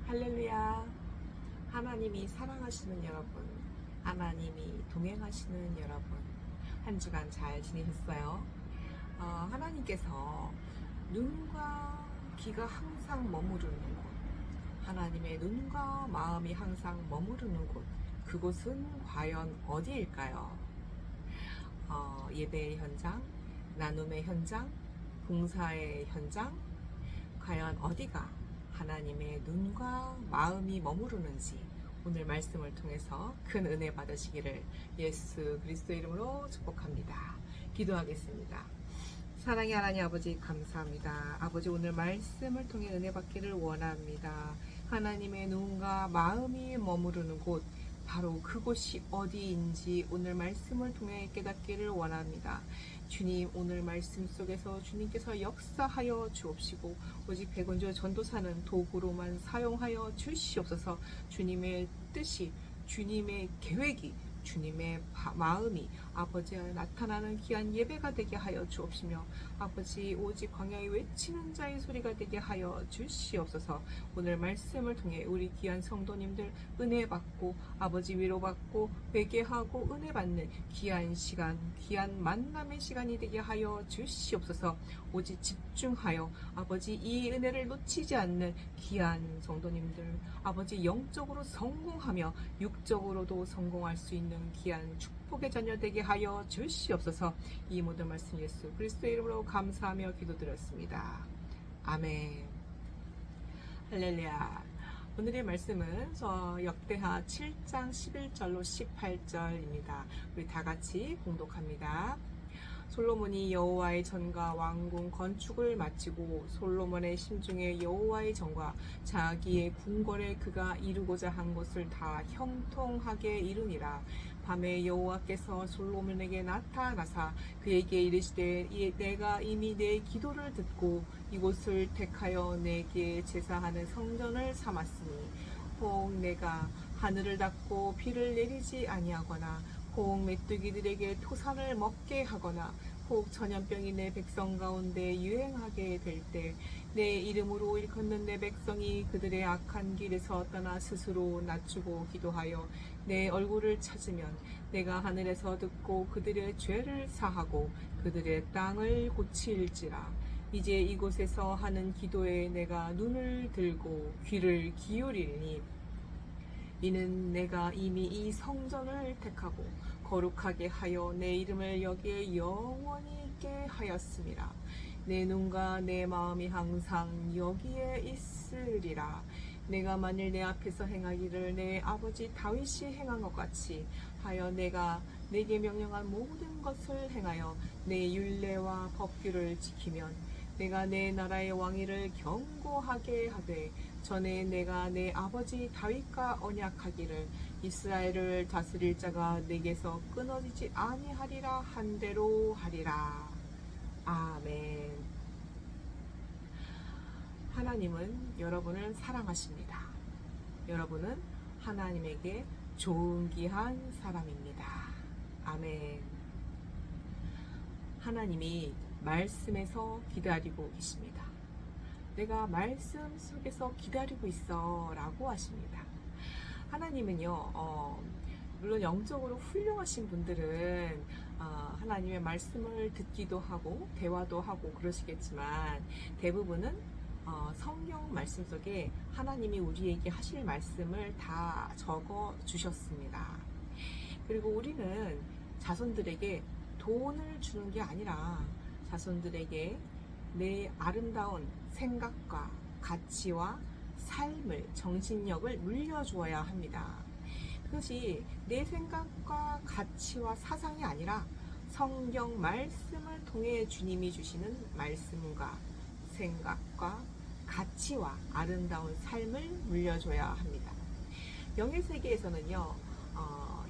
할렐루야. 하나님이 사랑하시는 여러분, 하나님이 동행하시는 여러분, 한 주간 잘 지내셨어요? 하나님께서 눈과 귀가 항상 머무르는 곳, 하나님의 눈과 마음이 항상 머무르는 곳, 그곳은 과연 어디일까요? 예배의 현장, 나눔의 현장, 봉사의 현장, 과연 어디가 하나님의 눈과 마음이 머무르는지 오늘 말씀을 통해서 큰 은혜 받으시기를 예수 그리스도의 이름으로 축복합니다. 기도하겠습니다. 사랑의 하나님 아버지 감사합니다. 아버지 오늘 말씀을 통해 은혜 받기를 원합니다. 하나님의 눈과 마음이 머무르는 곳 바로 그곳이 어디인지 오늘 말씀을 통해 깨닫기를 원합니다. 주님 오늘 말씀 속에서 주님께서 역사하여 주옵시고 오직 백원조 전도사는 도구로만 사용하여 주시옵소서. 주님의 뜻이 주님의 계획이 주님의 마음이 아버지와 나타나는 귀한 예배가 되게 하여 주옵시며 아버지 오직 광야에 외치는 자의 소리가 되게 하여 주시옵소서. 오늘 말씀을 통해 우리 귀한 성도님들 은혜 받고 아버지 위로받고 회개하고 은혜 받는 귀한 시간 귀한 만남의 시간이 되게 하여 주시옵소서. 오직 집중하여 아버지 이 은혜를 놓치지 않는 귀한 성도님들 아버지 영적으로 성공하며 육적으로도 성공할 수 있는 귀한 축복의 자녀 되게 하여 주시옵소서. 이 모든 말씀 예수 그리스도의 이름으로 감사하며 기도드렸습니다. 아멘. 할렐루야. 오늘의 말씀은 역대하 7장 11절로 18절입니다. 우리 다 같이 봉독합니다. 솔로몬이 여호와의 전과 왕궁 건축을 마치고 솔로몬의 심중에 여호와의 전과 자기의 궁궐에 그가 이루고자 한 것을 다 형통하게 이루니라. 밤에 여호와께서 솔로몬에게 나타나사 그에게 이르시되 내가 이미 내 기도를 듣고 이곳을 택하여 내게 제사하는 성전을 삼았으니 혹 내가 하늘을 닫고 비를 내리지 아니하거나 혹 메뚜기들에게 토산을 먹게 하거나 혹 전염병이 내 백성 가운데 유행하게 될 때 내 이름으로 일컫는 내 백성이 그들의 악한 길에서 떠나 스스로 낮추고 기도하여 내 얼굴을 찾으면 내가 하늘에서 듣고 그들의 죄를 사하고 그들의 땅을 고칠지라. 이제 이곳에서 하는 기도에 내가 눈을 들고 귀를 기울이니 이는 내가 이미 이 성전을 택하고 거룩하게 하여 내 이름을 여기에 영원히 있게 하였음이라. 내 눈과 내 마음이 항상 여기에 있으리라. 내가 만일 내 앞에서 행하기를 내 아버지 다윗이 행한 것 같이 하여 내가 내게 명령한 모든 것을 행하여 내 율례와 법규를 지키면 내가 내 나라의 왕위를 견고하게 하되 전에 내가 내 아버지 다윗과 언약하기를 이스라엘을 다스릴 자가 내게서 끊어지지 아니하리라 한 대로 하리라. 아멘. 하나님은 여러분을 사랑하십니다. 여러분은 하나님에게 좋은 귀한 사람입니다. 아멘. 하나님이 말씀에서 기다리고 계십니다. 내가 말씀 속에서 기다리고 있어 라고 하십니다. 하나님은요 물론 영적으로 훌륭하신 분들은 하나님의 말씀을 듣기도 하고 대화도 하고 그러시겠지만 대부분은 성경 말씀 속에 하나님이 우리에게 하실 말씀을 다 적어 주셨습니다. 그리고 우리는 자손들에게 돈을 주는 게 아니라 자손들에게 내 아름다운 생각과 가치와 삶을 정신력을 물려주어야 합니다. 그것이 내 생각과 가치와 사상이 아니라 성경 말씀을 통해 주님이 주시는 말씀과 생각과 가치와 아름다운 삶을 물려줘야 합니다. 영의 세계에서는요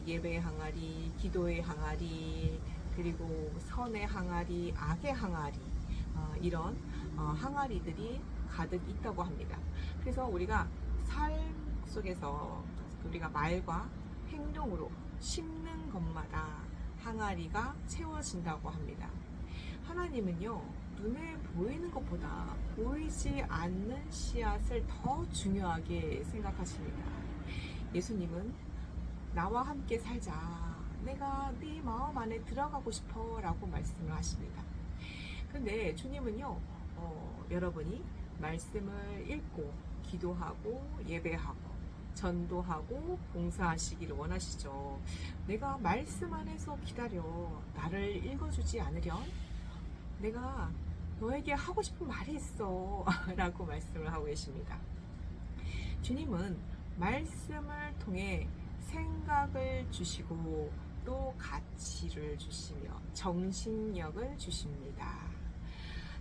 예배의 항아리, 기도의 항아리, 그리고 선의 항아리, 악의 항아리 이런 항아리들이 가득 있다고 합니다. 그래서 우리가 삶 속에서 우리가 말과 행동으로 심는 것마다 항아리가 채워진다고 합니다. 하나님은요 눈에 보이는 것보다 보이지 않는 씨앗을 더 중요하게 생각하십니다. 예수님은 나와 함께 살자. 내가 네 마음 안에 들어가고 싶어 라고 말씀을 하십니다. 근데 주님은요, 여러분이 말씀을 읽고 기도하고 예배하고 전도하고 봉사하시기를 원하시죠. 내가 말씀 안에서 기다려 나를 읽어주지 않으련 내가 너에게 하고 싶은 말이 있어 라고 말씀을 하고 계십니다. 주님은 말씀을 통해 생각을 주시고 또 가치를 주시며 정신력을 주십니다.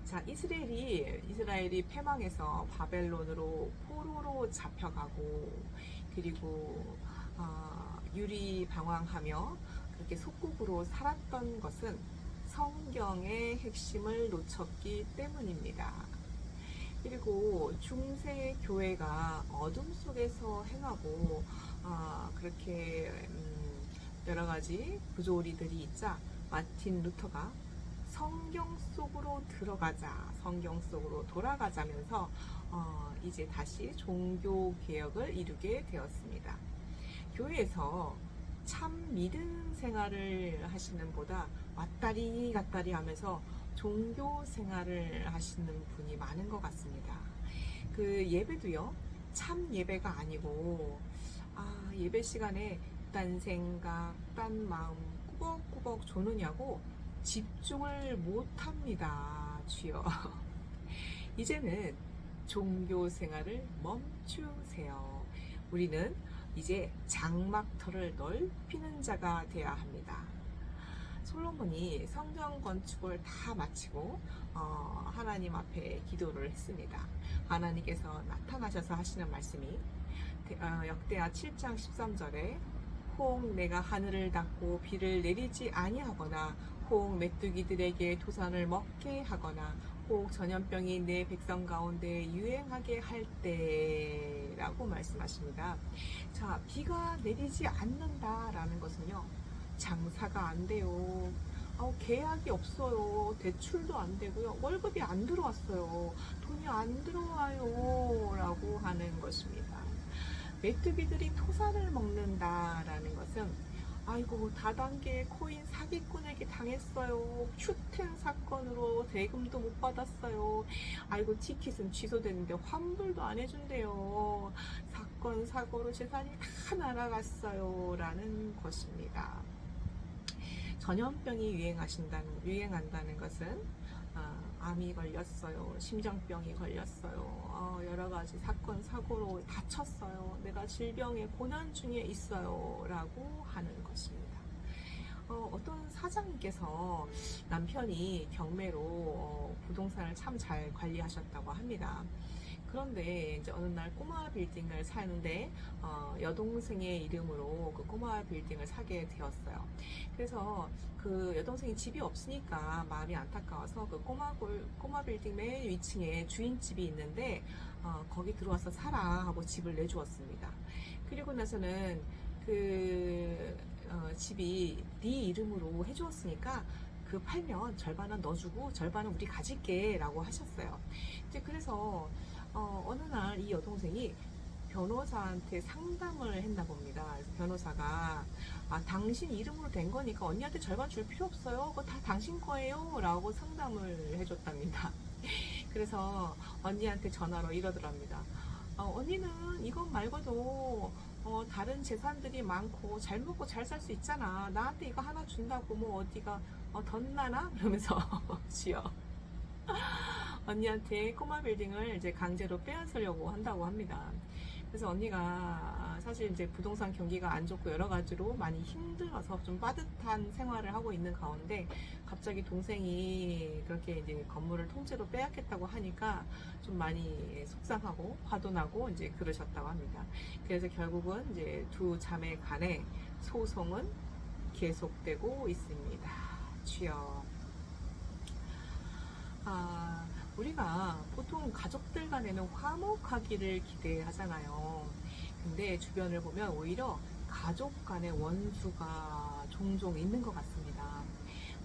자, 이스라엘이 패망해서 바벨론으로 포로로 잡혀가고 그리고 유리방황하며 그렇게 속국으로 살았던 것은 성경의 핵심을 놓쳤기 때문입니다. 그리고 중세 교회가 어둠 속에서 행하고 그렇게 여러 가지 부조리들이 있자 마틴 루터가 성경 속으로 들어가자, 성경 속으로 돌아가자면서 이제 다시 종교 개혁을 이루게 되었습니다. 교회에서 참 믿음 생활을 하시는 보다 왔다리 갔다리 하면서 종교 생활을 하시는 분이 많은 것 같습니다. 그 예배도요, 참 예배가 아니고 예배 시간에 딴 생각, 딴 마음 꾸벅꾸벅 조느냐고 집중을 못합니다. 주여. 이제는 종교 생활을 멈추세요. 우리는 이제 장막터를 넓히는 자가 되어야 합니다. 솔로몬이 성전 건축을 다 마치고 하나님 앞에 기도를 했습니다. 하나님께서 나타나셔서 하시는 말씀이 역대하 7장 13절에 혹 내가 하늘을 닫고 비를 내리지 아니하거나 혹 메뚜기들에게 도산을 먹게 하거나 혹 전염병이 내 백성 가운데 유행하게 할 때라고 말씀하십니다. 자, 비가 내리지 않는다라는 것은요, 장사가 안 돼요. 계약이 없어요. 대출도 안 되고요. 월급이 안 들어왔어요. 돈이 안 들어와요. 라고 하는 것입니다. 메뚜기들이 토산을 먹는다라는 것은 아이고 다단계 코인 사기꾼에게 당했어요. 큐텐 사건으로 대금도 못 받았어요. 아이고 티켓은 취소됐는데 환불도 안 해준대요. 사건 사고로 재산이 다 날아갔어요. 라는 것입니다. 전염병이 유행한다는 것은 암이 걸렸어요. 심장병이 걸렸어요. 여러 가지 사건, 사고로 다쳤어요. 내가 질병의 고난 중에 있어요. 라고 하는 것입니다. 어떤 사장님께서 남편이 경매로 부동산을 참 잘 관리하셨다고 합니다. 그런데 이제 어느 날 꼬마 빌딩을 사는데 여동생의 이름으로 그 꼬마 빌딩을 사게 되었어요. 그래서 그 여동생이 집이 없으니까 마음이 안타까워서 그 꼬마 빌딩 맨 위층에 주인집이 있는데 거기 들어와서 살아 하고 집을 내주었습니다. 그리고 나서는 그 집이 네 이름으로 해주었으니까 그 팔면 절반은 넣어주고 절반은 우리 가질게 라고 하셨어요. 이제 그래서 어느 날 이 여동생이 변호사한테 상담을 했나 봅니다. 그래서 변호사가 당신 이름으로 된 거니까 언니한테 절반 줄 필요 없어요. 그거 다 당신 거예요. 라고 상담을 해줬답니다. 그래서 언니한테 전화로 이러더랍니다. 언니는 이것 말고도 다른 재산들이 많고 잘 먹고 잘 살 수 있잖아. 나한테 이거 하나 준다고 뭐 어디가 덧나나? 그러면서 지요. 언니한테 꼬마 빌딩을 이제 강제로 빼앗으려고 한다고 합니다. 그래서 언니가 사실 이제 부동산 경기가 안 좋고 여러 가지로 많이 힘들어서 좀 빠듯한 생활을 하고 있는 가운데 갑자기 동생이 그렇게 이제 건물을 통째로 빼앗겠다고 하니까 좀 많이 속상하고 화도 나고 이제 그러셨다고 합니다. 그래서 결국은 이제 두 자매 간의 소송은 계속되고 있습니다. 주여. 우리가 보통 가족들 간에는 화목하기를 기대하잖아요. 근데 주변을 보면 오히려 가족 간의 원수가 종종 있는 것 같습니다.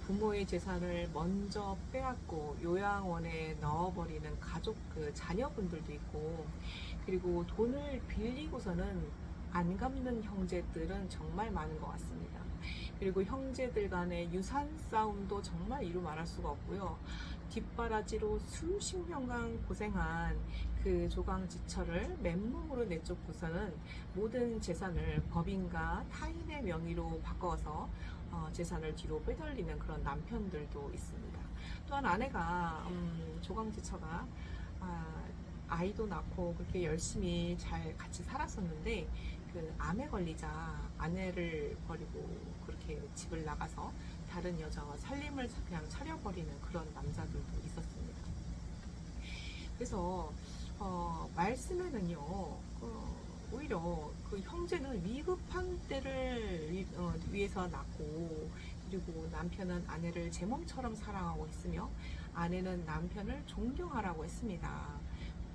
부모의 재산을 먼저 빼앗고 요양원에 넣어버리는 가족 자녀분들도 있고, 그리고 돈을 빌리고서는 안 갚는 형제들은 정말 많은 것 같습니다. 그리고 형제들 간의 유산 싸움도 정말 이루 말할 수가 없고요. 뒷바라지로 수십 년간 고생한 그 조강지처를 맨몸으로 내쫓고서는 모든 재산을 법인과 타인의 명의로 바꿔서 재산을 뒤로 빼돌리는 그런 남편들도 있습니다. 또한 아내가 조강지처가 아이도 낳고 그렇게 열심히 잘 같이 살았었는데 그 암에 걸리자 아내를 버리고 그렇게 집을 나가서 다른 여자와 살림을 그냥 차려버리는 그런 남자들도 있었습니다. 그래서 말씀에는요, 오히려 그 형제는 위급한 때를 위해서 낳고, 그리고 남편은 아내를 제 몸처럼 사랑하고 있으며 아내는 남편을 존경하라고 했습니다.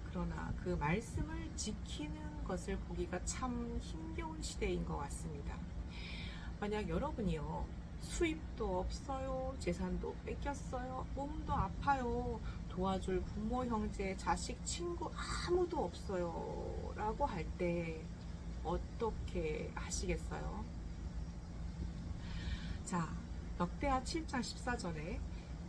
그러나 그 말씀을 지키는 것을 보기가 참 힘겨운 시대인 것 같습니다. 만약 여러분이요, 수입도 없어요, 재산도 뺏겼어요, 몸도 아파요, 도와줄 부모, 형제, 자식, 친구 아무도 없어요 라고 할 때 어떻게 하시겠어요? 자, 역대하 7장 14절에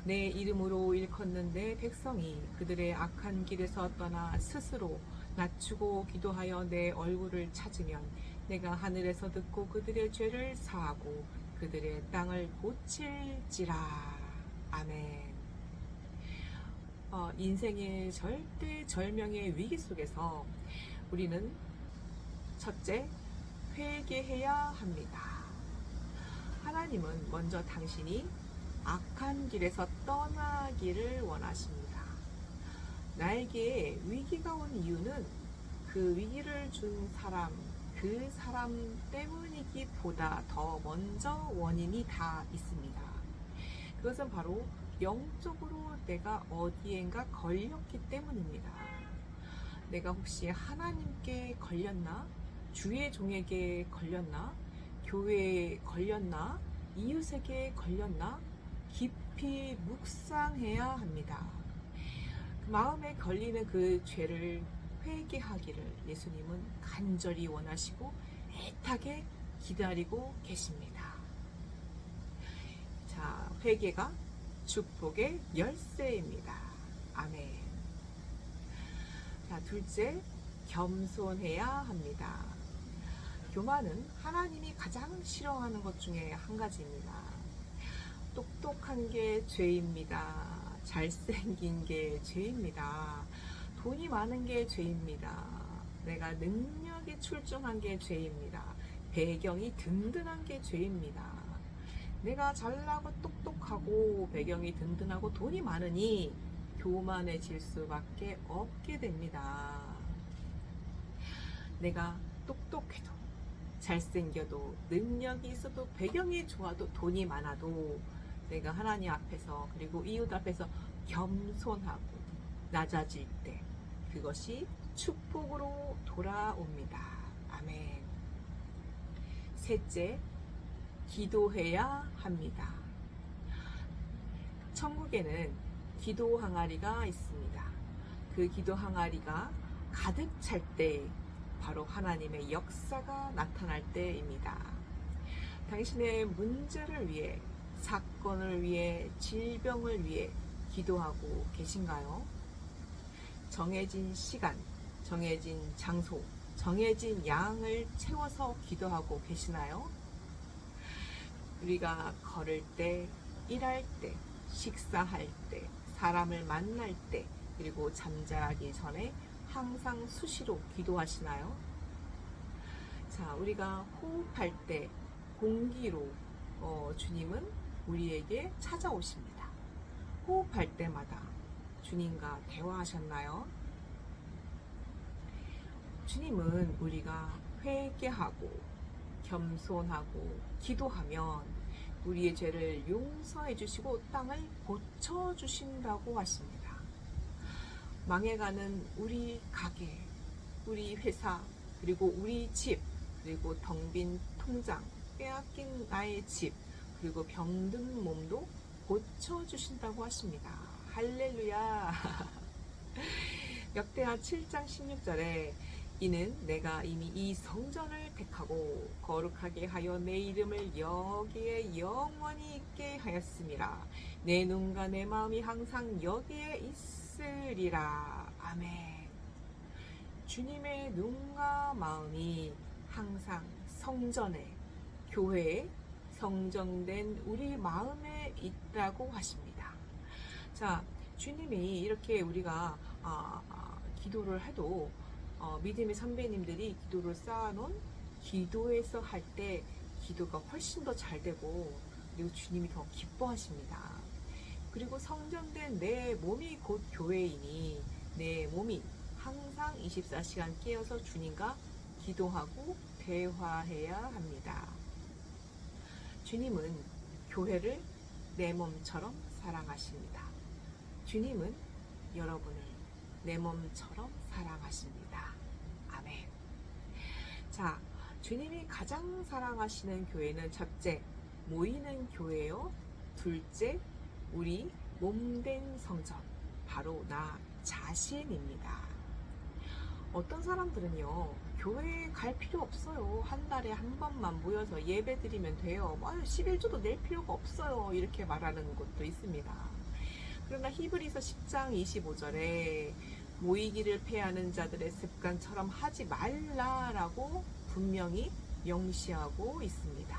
내 이름으로 일컫는 내 백성이 그들의 악한 길에서 떠나 스스로 낮추고 기도하여 내 얼굴을 찾으면 내가 하늘에서 듣고 그들의 죄를 사하고 그들의 땅을 고칠지라. 아멘. 인생의 절대절명의 위기 속에서 우리는 첫째, 회개해야 합니다. 하나님은 먼저 당신이 악한 길에서 떠나기를 원하십니다. 나에게 위기가 온 이유는 그 위기를 준 사람, 그 사람 때문이기보다 더 먼저 원인이 다 있습니다. 그것은 바로 영적으로 내가 어디엔가 걸렸기 때문입니다. 내가 혹시 하나님께 걸렸나? 주의 종에게 걸렸나? 교회에 걸렸나? 이웃에게 걸렸나? 깊이 묵상해야 합니다. 마음에 걸리는 그 죄를 회개하기를 예수님은 간절히 원하시고 애타게 기다리고 계십니다. 자, 회개가 축복의 열쇠입니다. 아멘. 자, 둘째, 겸손해야 합니다. 교만은 하나님이 가장 싫어하는 것 중에 한 가지입니다. 똑똑한 게 죄입니다. 잘생긴 게 죄입니다. 돈이 많은 게 죄입니다. 내가 능력이 출중한 게 죄입니다. 배경이 든든한 게 죄입니다. 내가 잘나고 똑똑하고 배경이 든든하고 돈이 많으니 교만해질 수밖에 없게 됩니다. 내가 똑똑해도 잘생겨도 능력이 있어도 배경이 좋아도 돈이 많아도 내가 하나님 앞에서 그리고 이웃 앞에서 겸손하고 낮아질 때 그것이 축복으로 돌아옵니다. 아멘. 셋째, 기도해야 합니다. 천국에는 기도 항아리가 있습니다. 그 기도 항아리가 가득 찰 때 바로 하나님의 역사가 나타날 때입니다. 당신의 문제를 위해, 사건을 위해, 질병을 위해 기도하고 계신가요? 정해진 시간, 정해진 장소, 정해진 양을 채워서 기도하고 계시나요? 우리가 걸을 때, 일할 때, 식사할 때, 사람을 만날 때, 그리고 잠자기 전에 항상 수시로 기도하시나요? 자, 우리가 호흡할 때 공기로 주님은 우리에게 찾아오십니다. 호흡할 때마다 주님과 대화하셨나요? 주님은 우리가 회개하고 겸손하고 기도하면 우리의 죄를 용서해 주시고 땅을 고쳐 주신다고 하십니다. 망해가는 우리 가게, 우리 회사, 그리고 우리 집, 그리고 텅 빈 통장, 빼앗긴 나의 집, 그리고 병든 몸도 고쳐주신다고 하십니다. 할렐루야. 역대하 7장 16절에 이는 내가 이미 이 성전을 택하고 거룩하게 하여 내 이름을 여기에 영원히 있게 하였음이라. 내 눈과 내 마음이 항상 여기에 있으리라. 아멘. 주님의 눈과 마음이 항상 성전에, 교회에 성정된 우리 마음에 있다고 하십니다. 자, 주님이 이렇게 우리가 기도를 해도 믿음의 선배님들이 기도를 쌓아놓은 기도에서 할 때 기도가 훨씬 더 잘 되고, 그리고 주님이 더 기뻐하십니다. 그리고 성전된 내 몸이 곧 교회이니 내 몸이 항상 24시간 깨어서 주님과 기도하고 대화해야 합니다. 주님은 교회를 내 몸처럼 사랑하십니다. 주님은 여러분을 내 몸처럼 사랑하십니다. 아멘. 자, 주님이 가장 사랑하시는 교회는 첫째, 모이는 교회요. 둘째, 우리 몸된 성전, 바로 나 자신입니다. 어떤 사람들은요, 교회에 갈 필요 없어요. 한 달에 한 번만 모여서 예배 드리면 돼요. 11조도 낼 필요가 없어요. 이렇게 말하는 곳도 있습니다. 그러나 히브리서 10장 25절에 모이기를 패하는 자들의 습관처럼 하지 말라라고 분명히 명시하고 있습니다.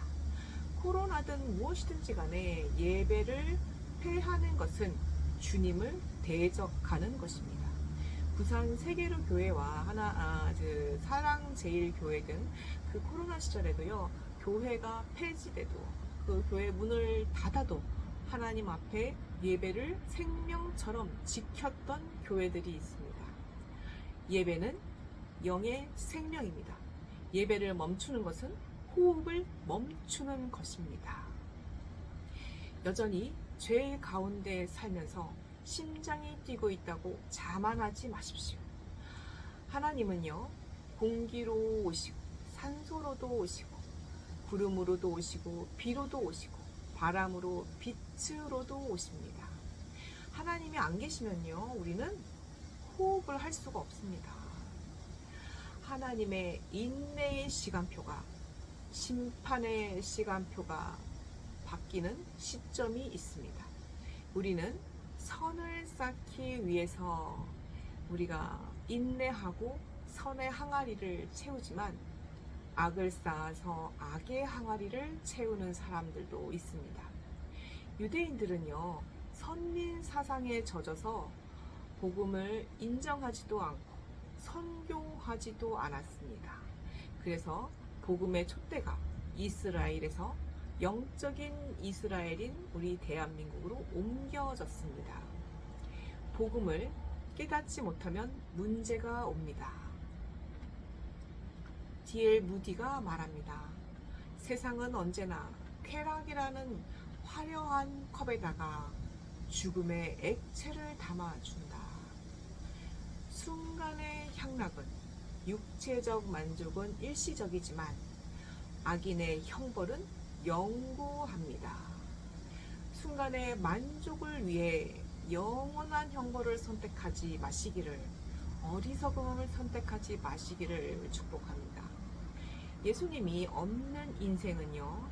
코로나든 무엇이든지 간에 예배를 패하는 것은 주님을 대적하는 것입니다. 부산 세계로 교회와 사랑제일교회 등 그 코로나 시절에도요, 교회가 폐지돼도 그 교회 문을 닫아도 하나님 앞에 예배를 생명처럼 지켰던 교회들이 있습니다. 예배는 영의 생명입니다. 예배를 멈추는 것은 호흡을 멈추는 것입니다. 여전히 죄 가운데 살면서 심장이 뛰고 있다고 자만하지 마십시오. 하나님은요, 공기로 오시고 산소로도 오시고 구름으로도 오시고 비로도 오시고 바람으로 빛으로도 오십니다. 하나님이 안 계시면요, 우리는 호흡을 할 수가 없습니다. 하나님의 인내의 시간표가, 심판의 시간표가 바뀌는 시점이 있습니다. 우리는 선을 쌓기 위해서 우리가 인내하고 선의 항아리를 채우지만 악을 쌓아서 악의 항아리를 채우는 사람들도 있습니다. 유대인들은요, 선민 사상에 젖어서 복음을 인정하지도 않고 선교하지도 않았습니다. 그래서 복음의 촛대가 이스라엘에서 영적인 이스라엘인 우리 대한민국으로 옮겨졌습니다. 복음을 깨닫지 못하면 문제가 옵니다. D.L. 무디가 말합니다. 세상은 언제나 쾌락이라는 화려한 컵에다가 죽음의 액체를 담아준다. 순간의 향락은, 육체적 만족은 일시적이지만 악인의 형벌은 영구합니다. 순간의 만족을 위해 영원한 형벌을 선택하지 마시기를, 어리석음을 선택하지 마시기를 축복합니다. 예수님이 없는 인생은요,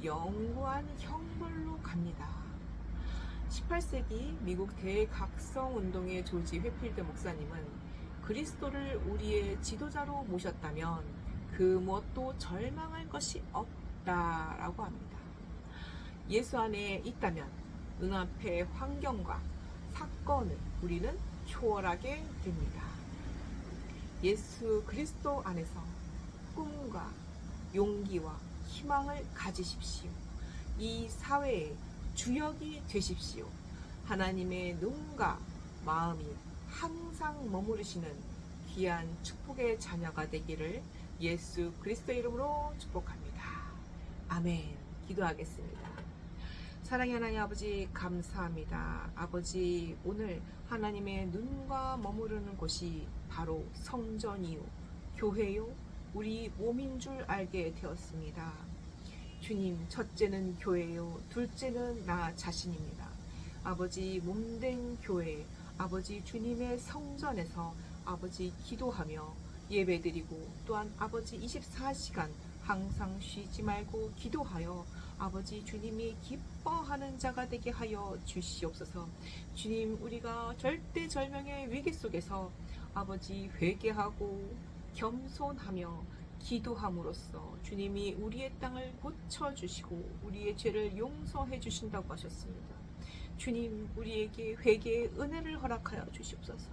영구한 형벌로 갑니다. 18세기 미국 대각성운동의 조지 회필드 목사님은 그리스도를 우리의 지도자로 모셨다면 그 무엇도 절망할 것이 없다라고 합니다. 예수 안에 있다면 눈앞의 환경과 사건을 우리는 초월하게 됩니다. 예수 그리스도 안에서 꿈과 용기와 희망을 가지십시오. 이 사회의 주역이 되십시오. 하나님의 눈과 마음이 항상 머무르시는 귀한 축복의 자녀가 되기를 예수 그리스도의 이름으로 축복합니다. 아멘. 기도하겠습니다. 사랑의 하나님 아버지, 감사합니다. 아버지, 오늘 하나님의 눈과 머무르는 곳이 바로 성전이요, 교회요, 우리 몸인 줄 알게 되었습니다. 주님, 첫째는 교회요, 둘째는 나 자신입니다. 아버지 몸된 교회, 아버지 주님의 성전에서 아버지 기도하며 예배드리고 또한 아버지 24시간 항상 쉬지 말고 기도하여 아버지 주님이 기뻐하는 자가 되게 하여 주시옵소서. 주님, 우리가 절대절명의 위기 속에서 아버지 회개하고 겸손하며 기도함으로써 주님이 우리의 땅을 고쳐주시고 우리의 죄를 용서해 주신다고 하셨습니다. 주님, 우리에게 회개의 은혜를 허락하여 주시옵소서.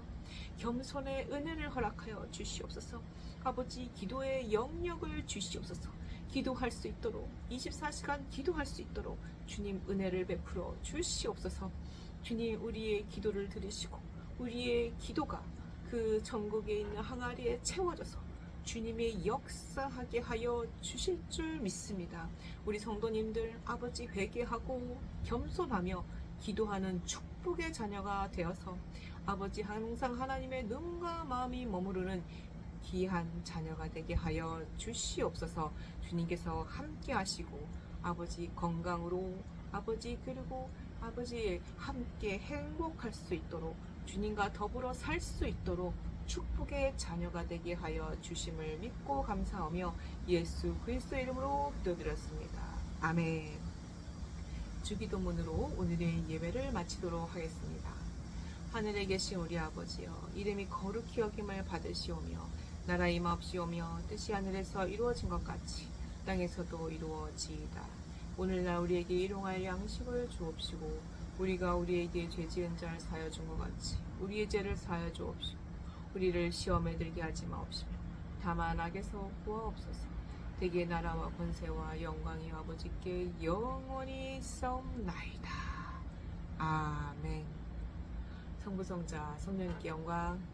겸손의 은혜를 허락하여 주시옵소서. 아버지, 기도의 영역을 주시옵소서. 기도할 수 있도록 24시간 기도할 수 있도록 주님 은혜를 베풀어 주시옵소서. 주님, 우리의 기도를 들으시고 우리의 기도가 그 전국에 있는 항아리에 채워져서 주님의 역사하게 하여 주실 줄 믿습니다. 우리 성도님들 아버지 회개하고 겸손하며 기도하는 축복의 자녀가 되어서 아버지 항상 하나님의 눈과 마음이 머무르는 귀한 자녀가 되게 하여 주시옵소서. 주님께서 함께 하시고 아버지 건강으로 아버지 그리고 아버지 함께 행복할 수 있도록 주님과 더불어 살 수 있도록 축복의 자녀가 되게 하여 주심을 믿고 감사하며 예수 그리스도의 이름으로 기도드렸습니다. 아멘. 주기도문으로 오늘의 예배를 마치도록 하겠습니다. 하늘에 계신 우리 아버지여, 이름이 거룩히 여김을 받으시오며 나라 임하옵시오며 뜻이 하늘에서 이루어진 것 같이 땅에서도 이루어지이다. 오늘날 우리에게 일용할 양식을 주옵시고 우리가 우리에게 죄 지은 자를 사하여 준 것 같이 우리의 죄를 사하여 주옵시고 우리를 시험에 들게 하지 마옵시며 다만 악에서 구하옵소서. 대개 나라와 권세와 영광이 아버지께 영원히 있사옵나이다. 아멘. 성부 성자 성령님께 영광.